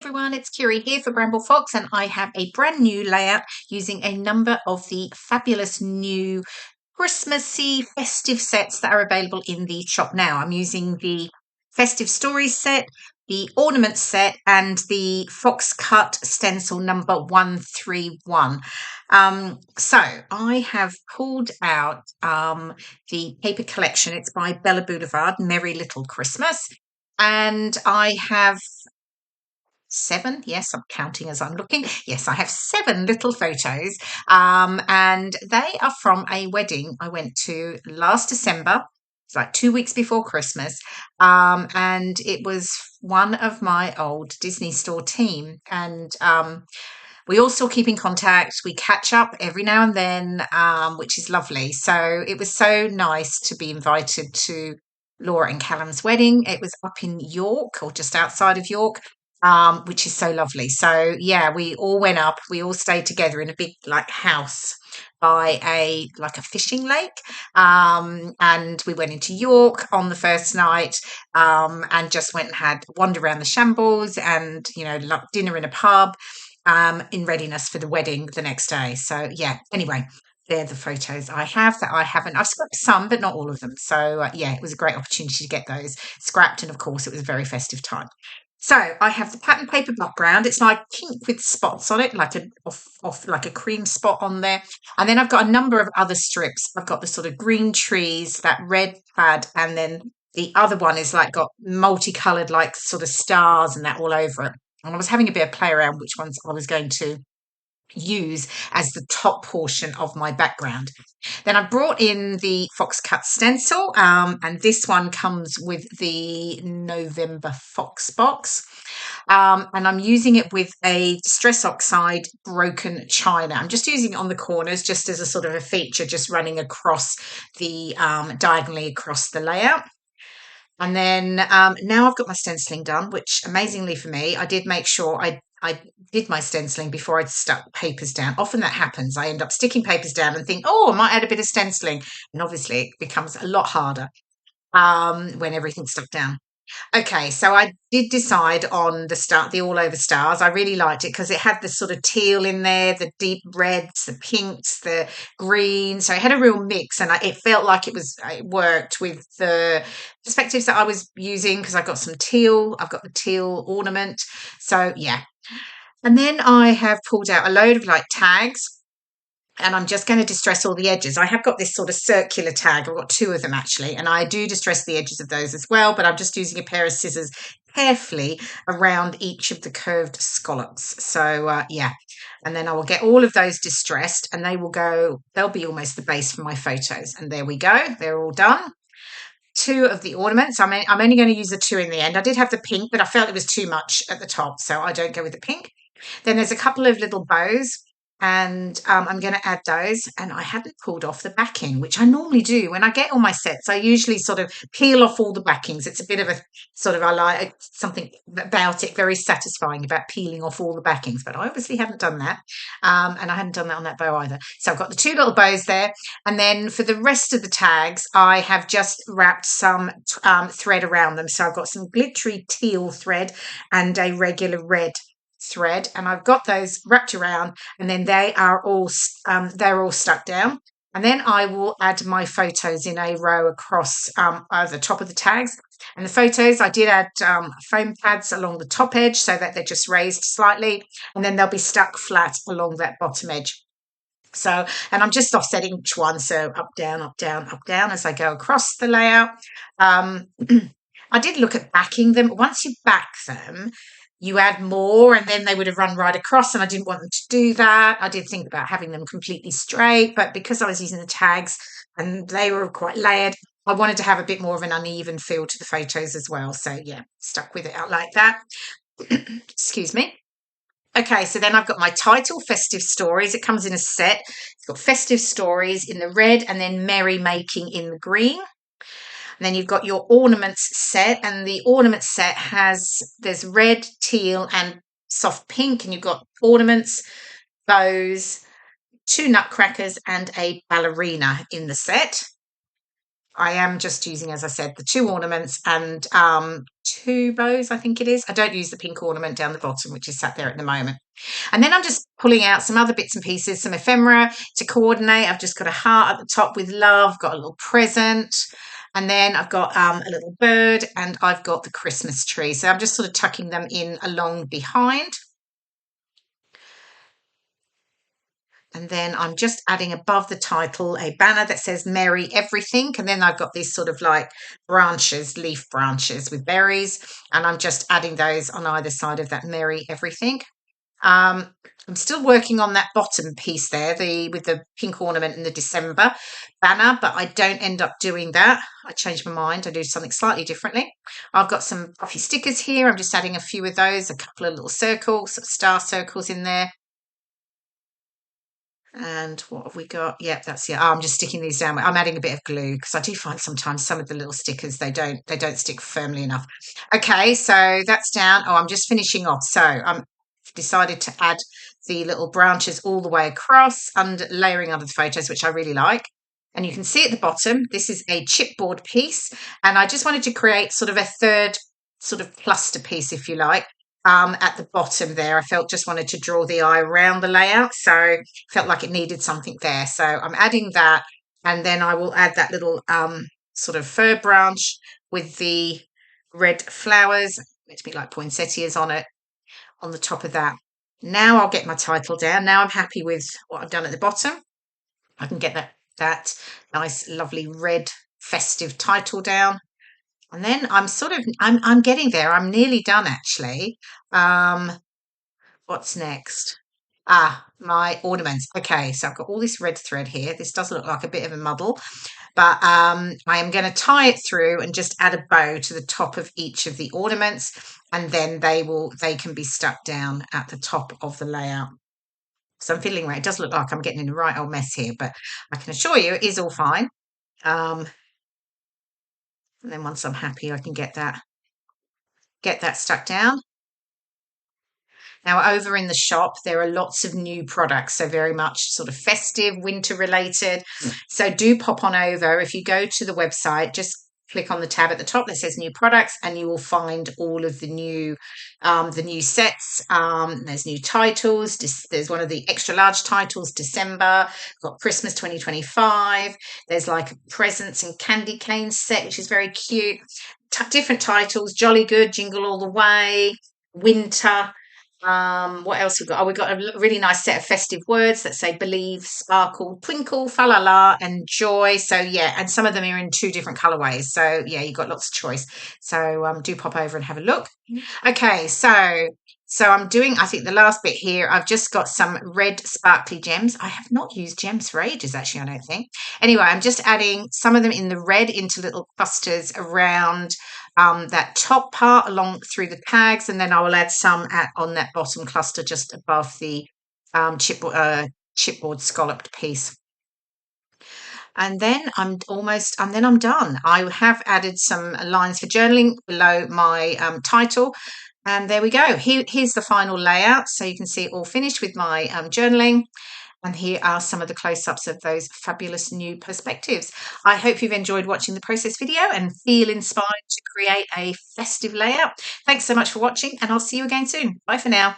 Everyone, it's KIREI here for Bramble Fox, and I have a brand new layout using a number of the fabulous new Christmassy festive sets that are available in the shop now. I'm using the Festive Stories set, the Ornaments set, and the Fox Cut stencil number 131. So I have pulled out the paper collection. It's by Bella Boulevard, Merry Little Christmas. And I have seven. Yes, I'm counting as I'm looking. Yes, I have seven little photos. And they are from a wedding I went to last December. It's like 2 weeks before Christmas. And it was one of my old Disney store team. And we all still keep in contact. We catch up every now and then, which is lovely. So it was so nice to be invited to Laura and Callum's wedding. It was up in York or just outside of York, which is so lovely. So yeah, we all went up. We all stayed together in a big like house by a fishing lake, and we went into York on the first night, and just went and had a wander around the shambles, and dinner in a pub, in readiness for the wedding the next day. So yeah, anyway, they're the photos I have that I haven't. I've scrapped some, but not all of them. So yeah, it was a great opportunity to get those scrapped, and of course, it was a very festive time. So I have the pattern paper background. It's like pink with spots on it, like a off like a cream spot on there. And then I've got a number of other strips. I've got the sort of green trees, that red plaid, and then the other one is like got multicolored like sort of stars and that all over it. And I was having a bit of play around which ones I was going to use as the top portion of my background. Then I brought in the Fox Cut stencil, and this one comes with the November Fox box. And I'm using it with a Distress Oxide broken china. I'm just using it on the corners just as a sort of a feature, just running across the diagonally across the layout. And then now I've got my stenciling done, which amazingly for me, I did make sure I did my stenciling before I'd stuck papers down. Often that happens. I end up sticking papers down and think, oh, I might add a bit of stenciling. And obviously it becomes a lot harder when everything's stuck down. Okay, so I did decide on the all over stars. I really liked it because it had the sort of teal in there, the deep reds, the pinks, the greens. So it had a real mix, and it felt like it worked with the perspectives that I was using because I got some teal. I've got the teal ornament. So yeah. And then I have pulled out a load of like tags, and I'm just going to distress all the edges. I have got this sort of circular tag. I've got two of them actually, and I do distress the edges of those as well, but I'm just using a pair of scissors carefully around each of the curved scallops. So yeah, and then I will get all of those distressed, and they'll be almost the base for my photos. And there we go. They're all done. Two of the ornaments. I'm only going to use the two in the end. I did have the pink, but I felt it was too much at the top, so I don't go with the pink. Then there's a couple of little bows, and I'm going to add those. And I hadn't pulled off the backing, which I normally do when I get all my sets. I usually sort of peel off all the backings. It's a bit of a sort of, I like something about it very satisfying about peeling off all the backings, but I obviously hadn't done that, and I hadn't done that on that bow either. So I've got the two little bows there, and then for the rest of the tags, I have just wrapped some thread around them. So I've got some glittery teal thread and a regular red thread, and I've got those wrapped around, and then they're all stuck down. And then I will add my photos in a row across the top of the tags. And the photos, I did add foam pads along the top edge so that they're just raised slightly, and then they'll be stuck flat along that bottom edge. So, and I'm just offsetting each one, so up, down, up, down, up, down as I go across the layout. I did look at backing them. Once you back them, you add more, and then they would have run right across, and I didn't want them to do that. I did think about having them completely straight, but because I was using the tags and they were quite layered, I wanted to have a bit more of an uneven feel to the photos as well. So yeah, stuck with it out like that. Excuse me. Okay, so then I've got my title, Festive Stories. It comes in a set. It's got Festive Stories in the red, and then Merry Making in the green. And then you've got your ornaments set, and the ornament set there's red, teal, and soft pink, and you've got ornaments, bows, two nutcrackers, and a ballerina in the set. I am just using, as I said, the 2 ornaments and 2 bows, I think it is. I don't use the pink ornament down the bottom, which is sat there at the moment. And then I'm just pulling out some other bits and pieces, some ephemera to coordinate. I've just got a heart at the top with love, got a little present, and then I've got a little bird, and I've got the Christmas tree. So I'm just sort of tucking them in along behind. And then I'm just adding above the title a banner that says Merry Everything. And then I've got these sort of like branches, leaf branches with berries. And I'm just adding those on either side of that Merry Everything. I'm still working on that bottom piece there, with the pink ornament and the December banner, but I don't end up doing that. I change my mind. I do something slightly differently. I've got some puffy stickers here. I'm just adding a few of those, a couple of little circles, star circles in there. And what have we got? Yep, that's it. I'm just sticking these down. I'm adding a bit of glue because I do find sometimes some of the little stickers they don't stick firmly enough. Okay, so that's down. Oh, I'm just finishing off. So I'm decided to add the little branches all the way across and layering under the photos, which I really like. And you can see at the bottom, this is a chipboard piece. And I just wanted to create sort of a third sort of cluster piece, if you like, at the bottom there. I just wanted to draw the eye around the layout. So felt like it needed something there. So I'm adding that. And then I will add that little sort of fir branch with the red flowers, meant to be like poinsettias on the top of that. Now I'll get my title down. Now I'm happy with what I've done at the bottom. I can get that nice, lovely red festive title down. And then I'm getting there. I'm nearly done actually. What's next? My ornaments. Okay, so I've got all this red thread here. This does look like a bit of a muddle, but I am going to tie it through and just add a bow to the top of each of the ornaments, and then they can be stuck down at the top of the layout. So I'm fiddling around. It does look like I'm getting in a right old mess here, but I can assure you it is all fine. And then once I'm happy, I can get that stuck down. Now, over in the shop, there are lots of new products, so very much sort of festive, winter related. So do pop on over. If you go to the website, just click on the tab at the top that says new products, and you will find all of the new sets. There's new titles. There's one of the extra large titles, December. Got Christmas 2025. There's like a presents and candy cane set, which is very cute. Different titles: Jolly Good, Jingle All the Way, Winter. What else we've got? Oh, we've got a really nice set of festive words that say believe, sparkle, twinkle, fa la la, and joy. So yeah, and some of them are in 2 different colorways. So yeah, you've got lots of choice. So do pop over and have a look. Okay, so I'm doing, I think, the last bit here. I've just got some red sparkly gems. I have not used gems for ages, actually, I don't think. Anyway, I'm just adding some of them in the red into little clusters around that top part along through the tags, and then I will add some on that bottom cluster just above the chipboard scalloped piece. And then I'm done. I have added some lines for journaling below my title. And there we go. Here's the final layout. So you can see it all finished with my journaling. And here are some of the close-ups of those fabulous new perspectives. I hope you've enjoyed watching the process video and feel inspired to create a festive layout. Thanks so much for watching, and I'll see you again soon. Bye for now.